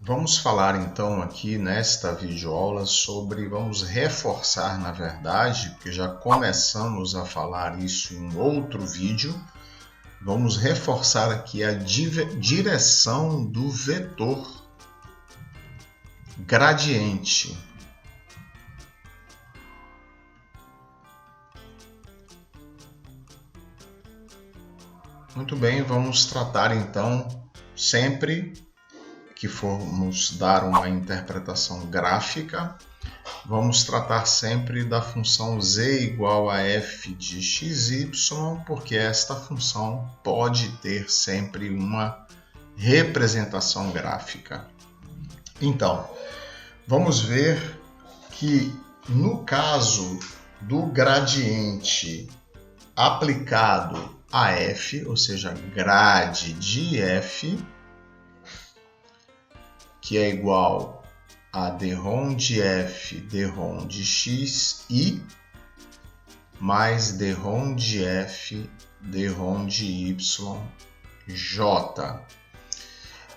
Vamos falar então aqui nesta videoaula sobre, vamos reforçar na verdade, porque já começamos a falar isso em outro vídeo, vamos reforçar aqui a direção do vetor gradiente. Muito bem, vamos tratar então sempre que formos dar uma interpretação gráfica, vamos tratar sempre da função z igual a f de xy, porque esta função pode ter sempre uma representação gráfica. Então, vamos ver que no caso do gradiente aplicado a f, ou seja, grade de f, que é igual a dρ de f, dρ de x, i mais dρ de f, dρ de y, j.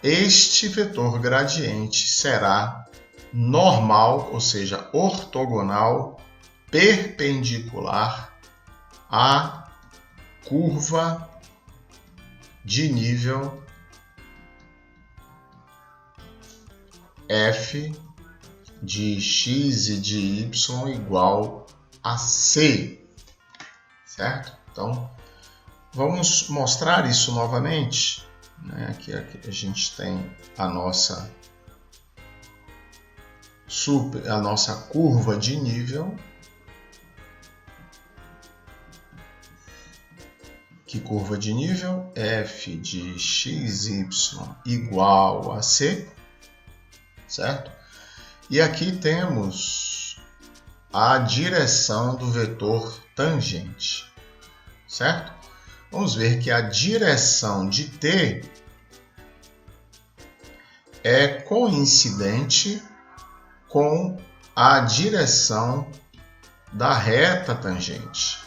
Este vetor gradiente será normal, ou seja, ortogonal, perpendicular à curva de nível f de x e de y igual a c, certo? Então, vamos mostrar isso novamente. Aqui a gente tem a nossa curva de nível. Que curva de nível? F de xy igual a c, certo? E aqui temos a direção do vetor tangente, certo? Vamos ver que a direção de t é coincidente com a direção da reta tangente,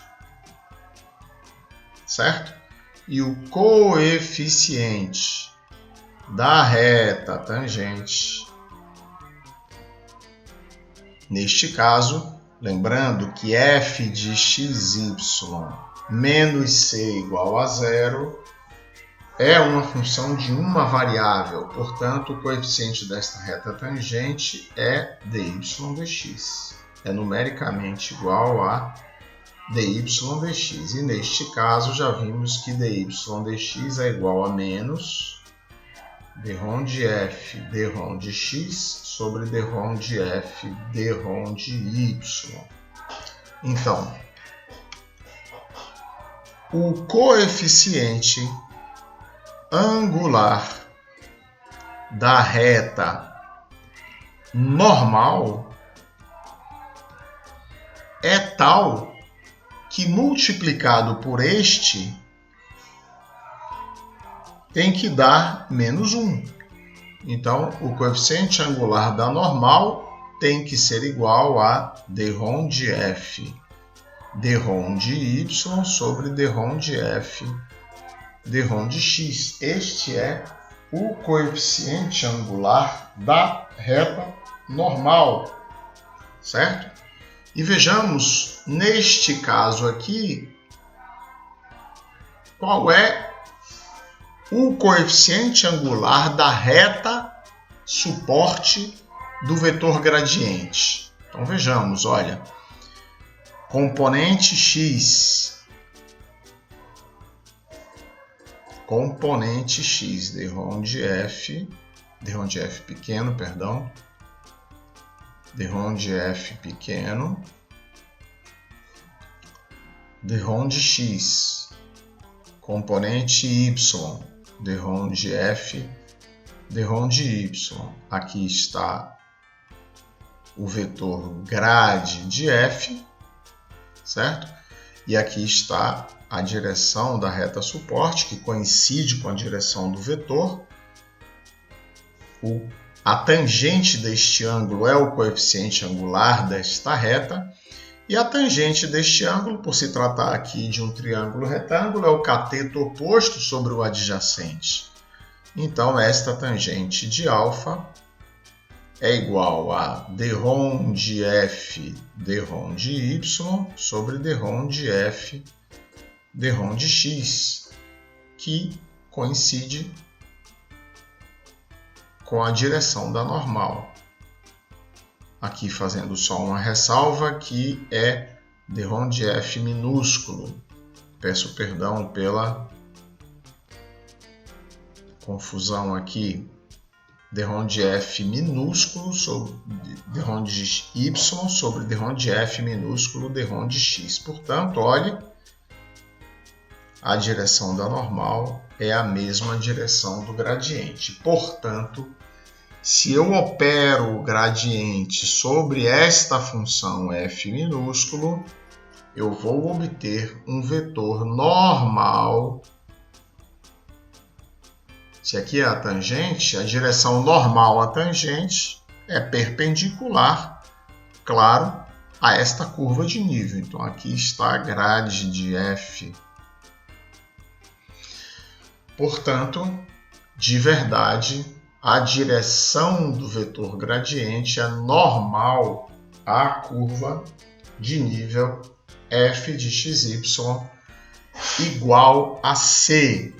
certo? E o coeficiente da reta tangente, neste caso, lembrando que f de xy menos c igual a zero é uma função de uma variável, portanto, o coeficiente desta reta tangente é dy dx. É numericamente igual a dy dx. E neste caso, já vimos que dy dx é igual a menos dρ de f, dρ de x sobre dρ de f, dρ de y. Então, o coeficiente angular da reta normal é tal que multiplicado por este tem que dar menos 1. Então, o coeficiente angular da normal tem que ser igual a dρ de f, dρ de y sobre dρ de f, dρ de x. Este é o coeficiente angular da reta normal, certo? E vejamos, neste caso aqui, qual é o coeficiente angular da reta suporte do vetor gradiente. Então vejamos, olha, componente x, dρ de f pequeno, perdão, dρ de f pequeno, dρ de x, componente y, dρ de f, dρ de y. Aqui está o vetor grade de f, certo? E aqui está a direção da reta suporte, que coincide com a direção do vetor. A tangente deste ângulo é o coeficiente angular desta reta. E a tangente deste ângulo, por se tratar aqui de um triângulo retângulo, é o cateto oposto sobre o adjacente. Então, esta tangente de alfa é igual a dρ de f dρ de y sobre dρ de f dρ de x, que coincide com a direção da normal. Aqui fazendo só uma ressalva que é dρ de f minúsculo. Peço perdão pela confusão aqui. Dρ de f minúsculo sobre dρ de y sobre dρ de f minúsculo dρ de x. Portanto, olhe, a direção da normal é a mesma direção do gradiente. Portanto, se eu opero o gradiente sobre esta função f minúsculo, eu vou obter um vetor normal. Se aqui é a tangente, a direção normal à tangente é perpendicular, claro, a esta curva de nível. Então, aqui está a grade de f. Portanto, de verdade, a direção do vetor gradiente é normal à curva de nível f de xy igual a c.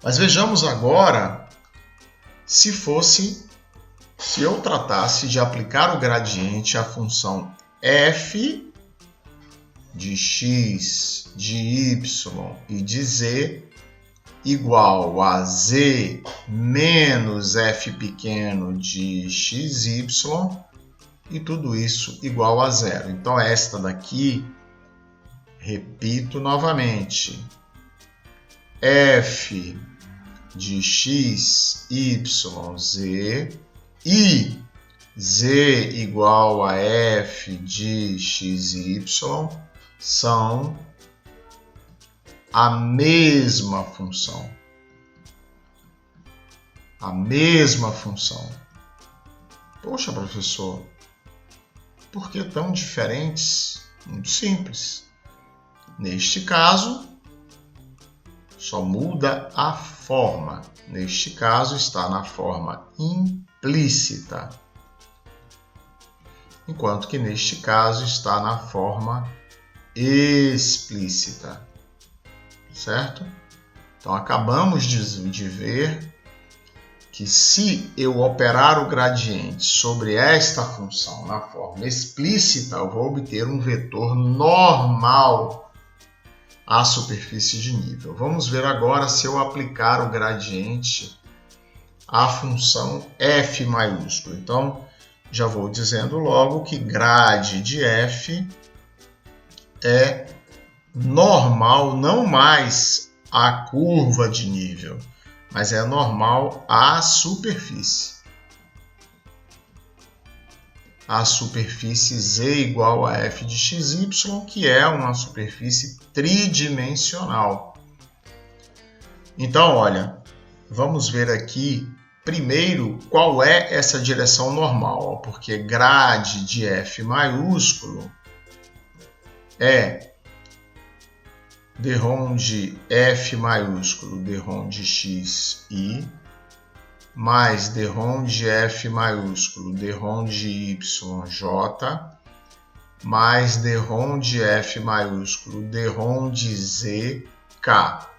Mas vejamos agora se eu tratasse de aplicar o gradiente à função f de x, de y e de z igual a z menos f pequeno de xy e tudo isso igual a zero. Então, esta daqui, repito novamente, f de x, y, z e z igual a f de x, y são a mesma função. A mesma função. Poxa, professor, por que tão diferentes? Muito simples. Neste caso, só muda a forma. Neste caso, está na forma implícita. Enquanto que neste caso está na forma explícita. Certo? Então, acabamos de ver que se eu operar o gradiente sobre esta função na forma explícita, eu vou obter um vetor normal à superfície de nível. Vamos ver agora se eu aplicar o gradiente à função f maiúsculo. Então, já vou dizendo logo que grade de f é normal não mais à curva de nível, mas é normal à superfície. A superfície z igual a f de xy, que é uma superfície tridimensional. Então, olha, vamos ver aqui primeiro qual é essa direção normal, porque grade de f maiúsculo é dρ de f maiúsculo, dρ de x i, mais dρ de f maiúsculo, dρ de y, j, mais dρ de f maiúsculo, dρ de z, k.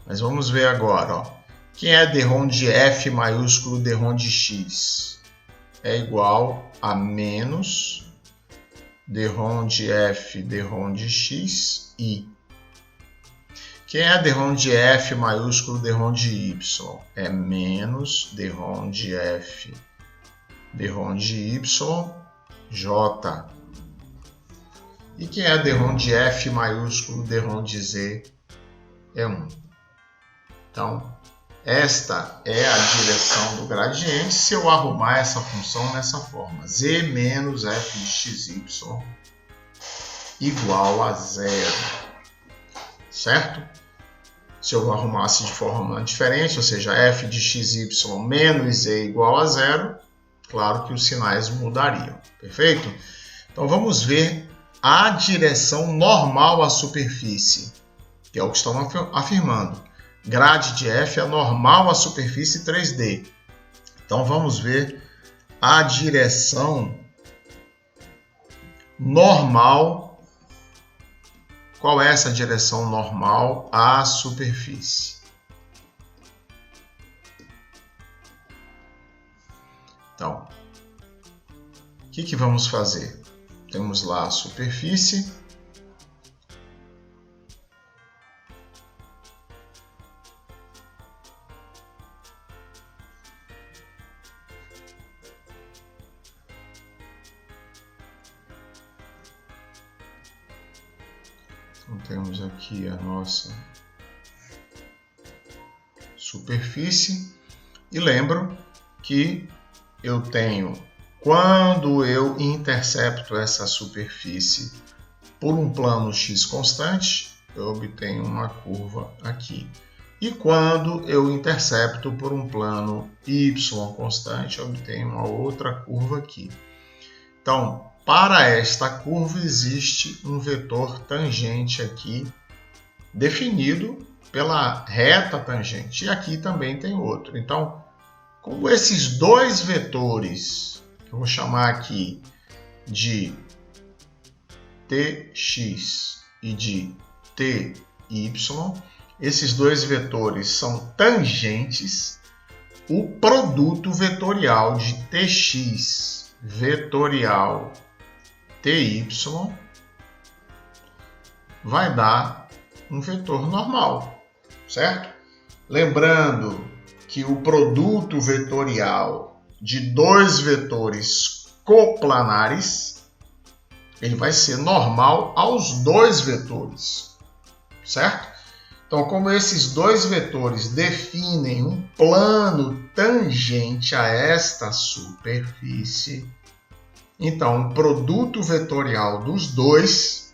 Mas vamos ver agora, ó. Quem é dρ de f maiúsculo, dρ de x? É igual a menos dρ de f, dρ de x, i. Quem é dρ de f maiúsculo, dρ de y? É menos dρ de f, dρ de y, j. E quem é dρ de f maiúsculo, dρ de z? É 1. Então, esta é a direção do gradiente se eu arrumar essa função nessa forma. Z menos f de xy igual a zero. Certo? Se eu arrumasse de forma diferente, ou seja, f de xy menos z igual a zero, claro que os sinais mudariam. Perfeito? Então, vamos ver a direção normal à superfície, que é o que estão afirmando. Grade de f é normal à superfície 3D. Então vamos ver a direção normal. Qual é essa direção normal à superfície? Então, o que vamos fazer? Temos lá a superfície. Então, temos aqui a nossa superfície. E lembro que eu tenho, quando eu intercepto essa superfície por um plano x constante, eu obtenho uma curva aqui. E quando eu intercepto por um plano y constante, eu obtenho uma outra curva aqui. Então, para esta curva existe um vetor tangente aqui definido pela reta tangente. E aqui também tem outro. Então, como esses dois vetores, que eu vou chamar aqui de tx e de ty, esses dois vetores são tangentes, o produto vetorial de tx vetorial ty vai dar um vetor normal, certo? Lembrando que o produto vetorial de dois vetores coplanares, ele vai ser normal aos dois vetores, certo? Então, como esses dois vetores definem um plano tangente a esta superfície, então o produto vetorial dos dois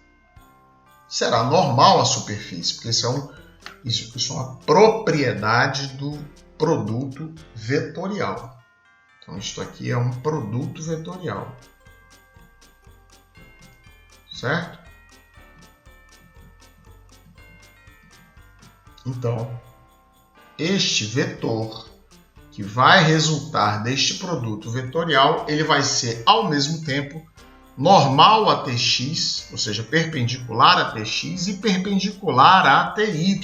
será normal à superfície, porque isso é uma propriedade do produto vetorial. Então, isto aqui é um produto vetorial. Certo? Então, este vetor que vai resultar deste produto vetorial, ele vai ser, ao mesmo tempo, normal a tx, ou seja, perpendicular a tx e perpendicular a ty.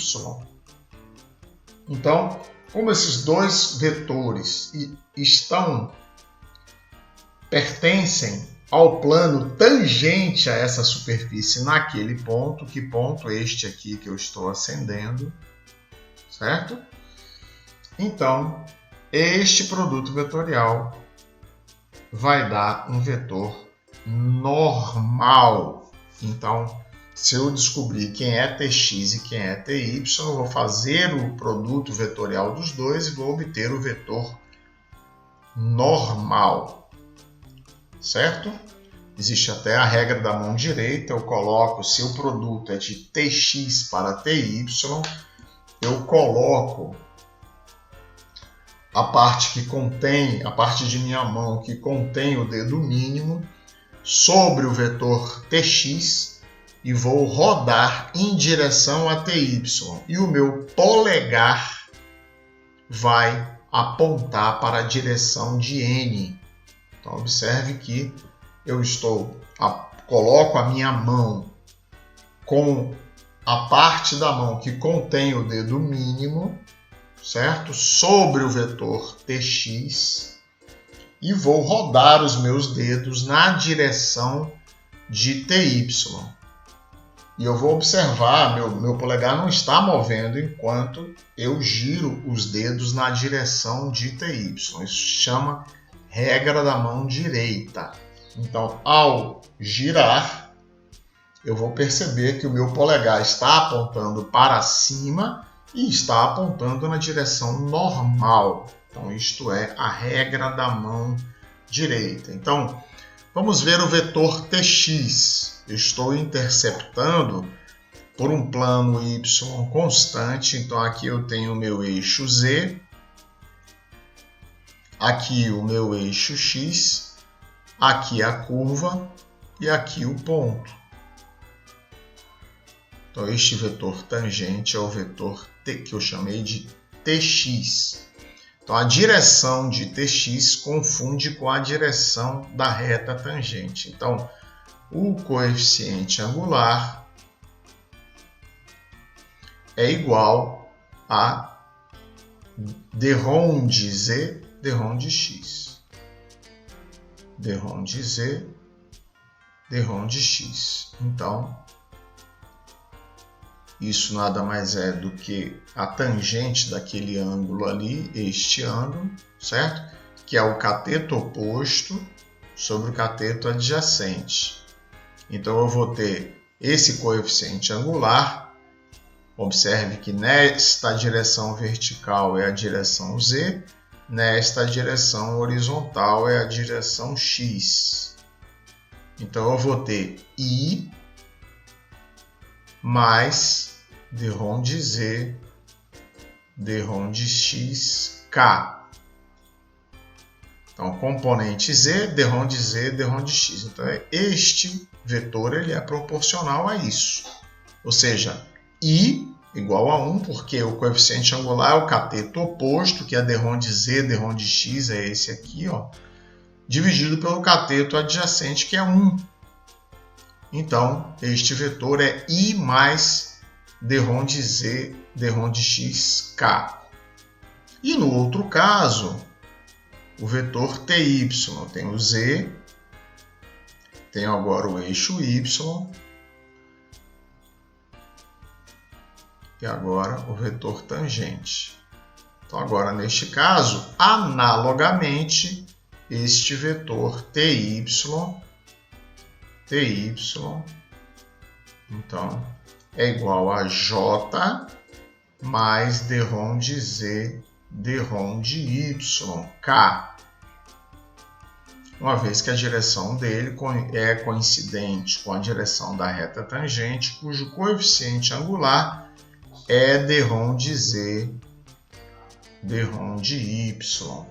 Então, como esses dois vetores pertencem ao plano tangente a essa superfície naquele ponto, que ponto este aqui que eu estou acendendo, certo? Então, este produto vetorial vai dar um vetor normal. Então, se eu descobrir quem é tx e quem é ty, eu vou fazer o produto vetorial dos dois e vou obter o vetor normal, certo? Existe até a regra da mão direita. Eu coloco, se o produto é de tx para ty, eu coloco a parte de minha mão que contém o dedo mínimo sobre o vetor tx e vou rodar em direção a ty. E o meu polegar vai apontar para a direção de n. Então, observe que eu coloco a minha mão com a parte da mão que contém o dedo mínimo, certo? Sobre o vetor tx e vou rodar os meus dedos na direção de ty. E eu vou observar, meu polegar não está movendo enquanto eu giro os dedos na direção de ty. Isso se chama regra da mão direita. Então, ao girar, eu vou perceber que o meu polegar está apontando para cima e está apontando na direção normal. Então, isto é a regra da mão direita. Então, vamos ver o vetor tx. Eu estou interceptando por um plano y constante. Então, aqui eu tenho o meu eixo z, aqui o meu eixo x, aqui a curva e aqui o ponto. Então, este vetor tangente é o vetor que eu chamei de tx. Então, a direção de TX confunde com a direção da reta tangente. Então, o coeficiente angular é igual a d-ROM de Z, d-ROM de X. d-ROM de Z, d-ROM de X. Então, isso nada mais é do que a tangente daquele ângulo ali, este ângulo, certo? Que é o cateto oposto sobre o cateto adjacente. Então, eu vou ter esse coeficiente angular. Observe que nesta direção vertical é a direção Z, nesta direção horizontal é a direção X. Então, eu vou ter I mais d-ROM de Z, d-ROM de X, K. Então, componente Z, d-ROM de Z, d-ROM de X. Então, este vetor ele é proporcional a isso. Ou seja, I igual a 1, porque o coeficiente angular é o cateto oposto, que é d-ROM de Z, d-ROM de X, é esse aqui, ó, dividido pelo cateto adjacente, que é 1. Então, este vetor é I mais d-ROM de Z, d-ROM de X, K. E no outro caso, o vetor TY, tem o Z, tem agora o eixo Y, e agora o vetor tangente. Então, agora, neste caso, analogamente, este vetor TY, então, é igual a J mais d-ROM de Z, d-ROM de Y, K. Uma vez que a direção dele é coincidente com a direção da reta tangente, cujo coeficiente angular é d-ROM de Z, d-ROM de Y.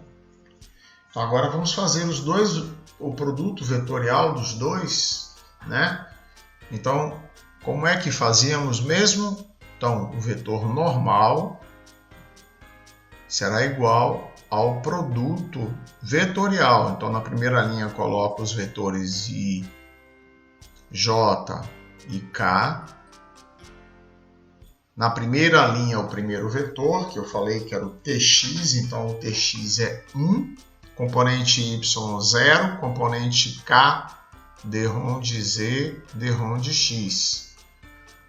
Então, agora vamos fazer os dois, o produto vetorial dos dois, né? Então, como é que fazíamos mesmo? Então, o vetor normal será igual ao produto vetorial. Então, na primeira linha, eu coloco os vetores I, J e K. Na primeira linha, o primeiro vetor, que eu falei que era o TX, então o TX é 1, componente Y 0, componente K, d-ROM de Z, d-ROM de X.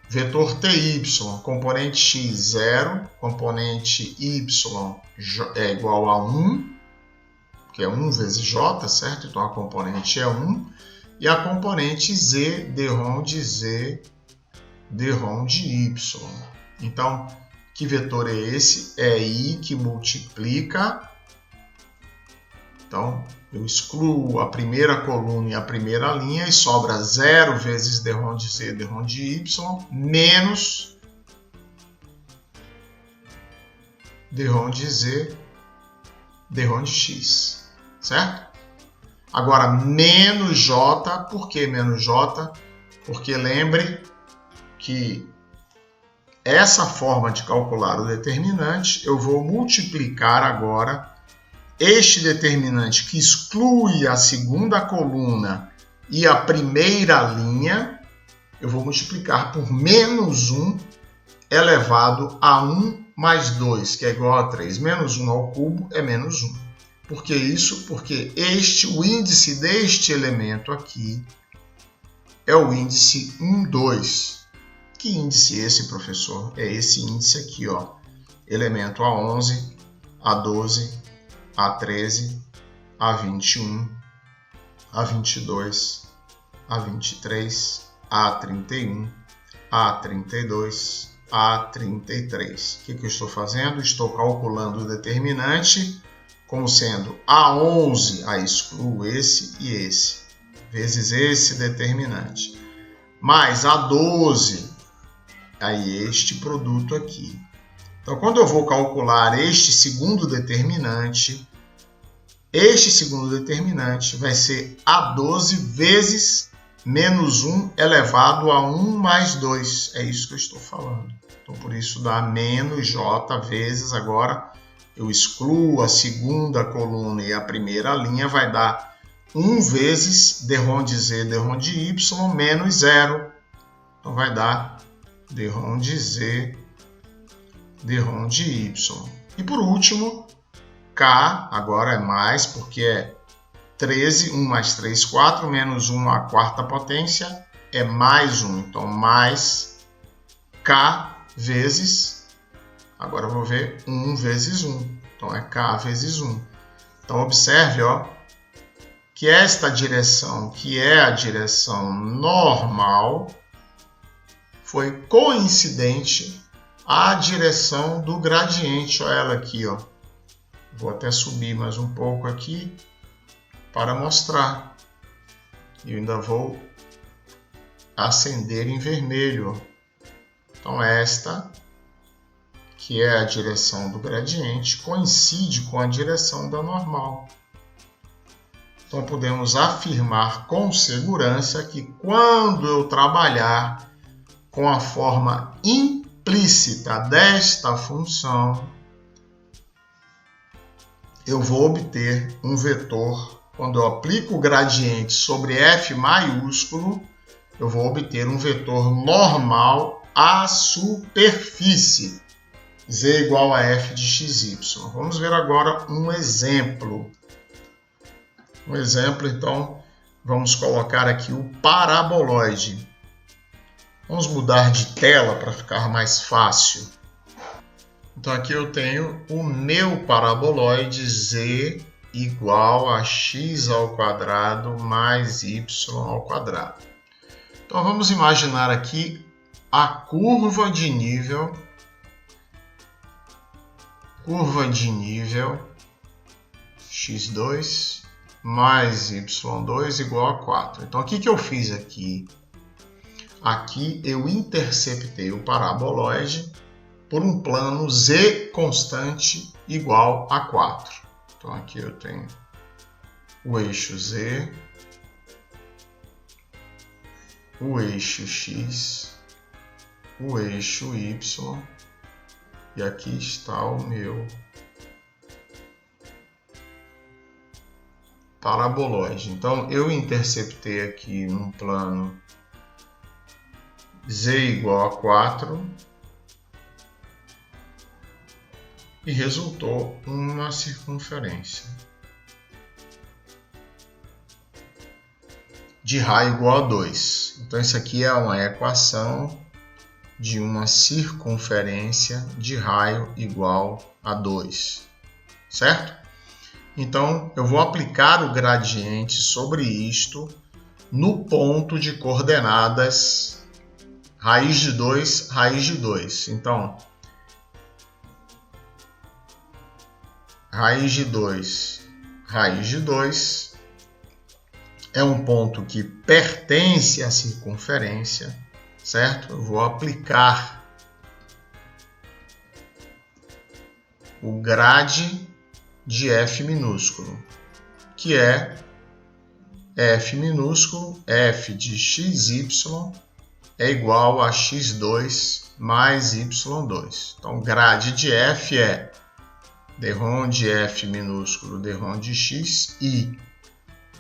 Vetor TY, componente X 0, componente Y é igual a 1, que é 1 vezes J, certo? Então a componente é 1. E a componente Z, d-ROM de Z, d-ROM de Y. Então, que vetor é esse? É I que multiplica. Então, eu excluo a primeira coluna e a primeira linha e sobra 0 vezes d-ROM de Z, d-ROM de Y, menos d-ROM de Z, d-ROM de X, certo? Agora, menos J, por que menos J? Porque lembre que essa forma de calcular o determinante, eu vou multiplicar agora este determinante que exclui a segunda coluna e a primeira linha, eu vou multiplicar por menos 1 elevado a 1 mais 2, que é igual a 3. Menos 1 ao cubo é menos 1. Por que isso? Porque o índice deste elemento aqui é o índice 1, 2. Que índice é esse, professor? É esse índice aqui, ó. Elemento A11, A12, A13, A21, A22, A23, A31, A32, A33. O que eu estou fazendo? Estou calculando o determinante como sendo A11, aí excluo esse e esse, vezes esse determinante, mais A12, aí este produto aqui. Então, quando eu vou calcular este segundo determinante vai ser A12 vezes menos 1 elevado a 1 mais 2. É isso que eu estou falando. Então, por isso dá menos J vezes agora eu excluo a segunda coluna e a primeira linha, vai dar 1 vezes dRom de Z, dRom de Y, menos 0. Então, vai dar dRom de Z, dRom de Y. E, por último, K, agora é mais, porque é 13, 1 mais 3, 4, menos 1 à quarta potência, é mais 1. Então, mais K vezes, agora eu vou ver 1 vezes 1. Então, é K vezes 1. Então, observe, ó, que esta direção, que é a direção normal, foi coincidente à direção do gradiente. Olha ela aqui, ó. Vou até subir mais um pouco aqui para mostrar. Eu ainda vou acender em vermelho. Então, esta, que é a direção do gradiente, coincide com a direção da normal. Então, podemos afirmar com segurança que quando eu trabalhar com a forma implícita desta função, eu vou obter um vetor. Quando eu aplico o gradiente sobre f maiúsculo, eu vou obter um vetor normal à superfície, z igual a f de xy. Vamos ver agora um exemplo. Então, vamos colocar aqui o paraboloide. Vamos mudar de tela para ficar mais fácil. Então, aqui eu tenho o meu paraboloide z igual a x ao quadrado mais y ao quadrado. Então, vamos imaginar aqui a curva de nível x2 mais y2 igual a 4. Então, o que eu fiz aqui? Aqui eu interceptei o paraboloide por um plano z constante igual a 4. Então, aqui eu tenho o eixo z, o eixo x, o eixo y, e aqui está o meu paraboloide. Então, eu interceptei aqui um plano z igual a 4 e resultou uma circunferência de raio igual a 2. Então, isso aqui é uma equação de uma circunferência de raio igual a 2, certo? Então, eu vou aplicar o gradiente sobre isto no ponto de coordenadas raiz de 2, raiz de 2. Então, raiz de 2, raiz de 2 é um ponto que pertence à circunferência, certo? Eu vou aplicar o grade de f minúsculo, que é f minúsculo, f de xy é igual a x2 mais y2. Então, grade de f é dRom de f minúsculo, dRom de x, i,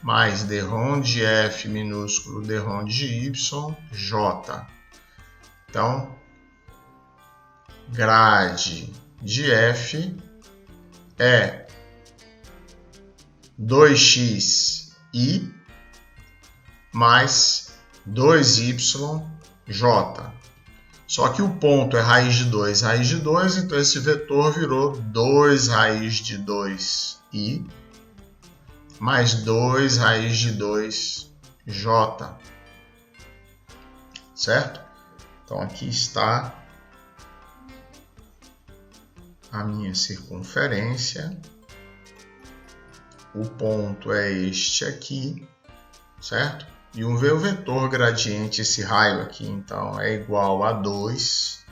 mais dRom de f minúsculo, dRom de y, j. Então, grade de f é 2x i mais 2y j. Só que o ponto é raiz de 2, então esse vetor virou 2 raiz de 2i mais 2 raiz de 2j, certo? Então, aqui está a minha circunferência. O ponto é este aqui, certo? E o meu vetor gradiente, esse raio aqui, então, é igual a 2.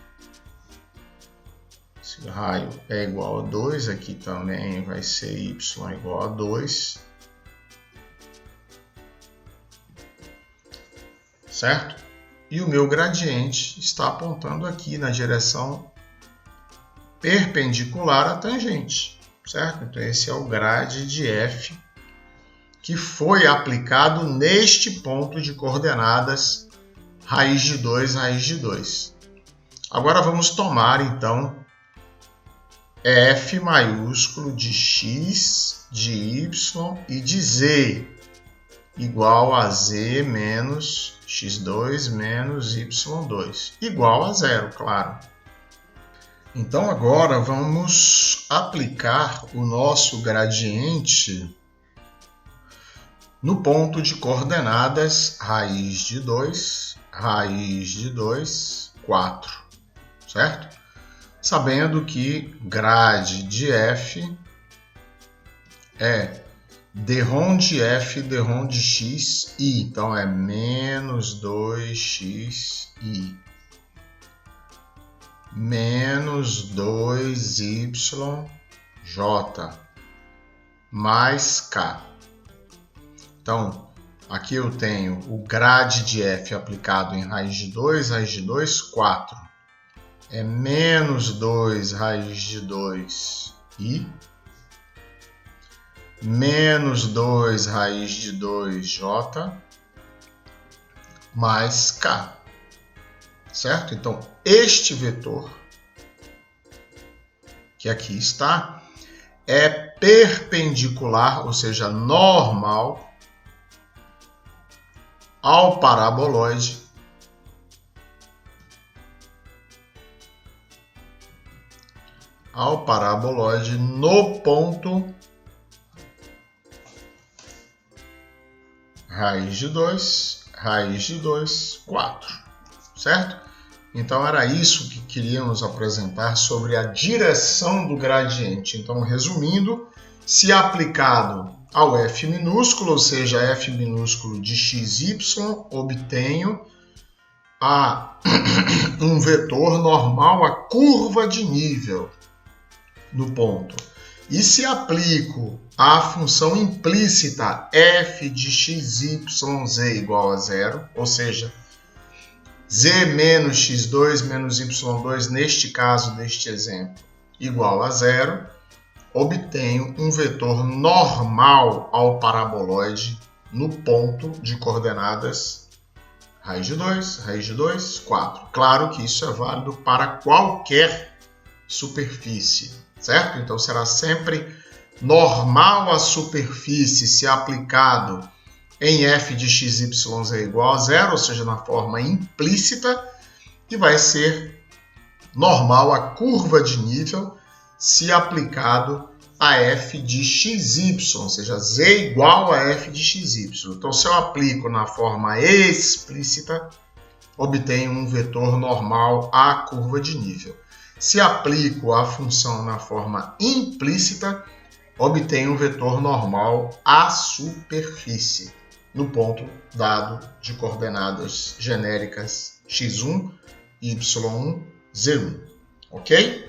Esse raio é igual a 2, aqui também vai ser y igual a 2. Certo? E o meu gradiente está apontando aqui na direção perpendicular à tangente, certo? Então esse é o grade de f que foi aplicado neste ponto de coordenadas raiz de 2, raiz de 2. Agora vamos tomar, então, f maiúsculo de x, de y e de z igual a z menos x2 menos y2, igual a zero, claro. Então agora vamos aplicar o nosso gradiente no ponto de coordenadas raiz de 2, 4, certo? Sabendo que grade de f é derrom de f, derrom de x, i. Então é menos 2xi menos 2yj mais k. Então, aqui eu tenho o grade de f aplicado em raiz de 2, 4. É menos 2 raiz de 2i, menos 2 raiz de 2j, mais k. Certo? Então, este vetor, que aqui está, é perpendicular, ou seja, normal, ao paraboloide no ponto raiz de 2, 4, certo? Então era isso que queríamos apresentar sobre a direção do gradiente. Então, resumindo, se aplicado ao f minúsculo, ou seja, f minúsculo de xy, obtenho um vetor normal à curva de nível no ponto. E se aplico a função implícita f de xyz igual a zero, ou seja, z menos x2 menos y2, neste caso, neste exemplo, igual a zero, obtenho um vetor normal ao paraboloide no ponto de coordenadas raiz de 2, 4. Claro que isso é válido para qualquer superfície, certo? Então será sempre normal à superfície se aplicado em f de xy igual a zero, ou seja, na forma implícita, e vai ser normal à curva de nível se aplicado a f de xy, ou seja, z igual a f de xy. Então, se eu aplico na forma explícita, obtenho um vetor normal à curva de nível. Se aplico a função na forma implícita, obtenho um vetor normal à superfície, no ponto dado de coordenadas genéricas x1, y1, z1. Ok?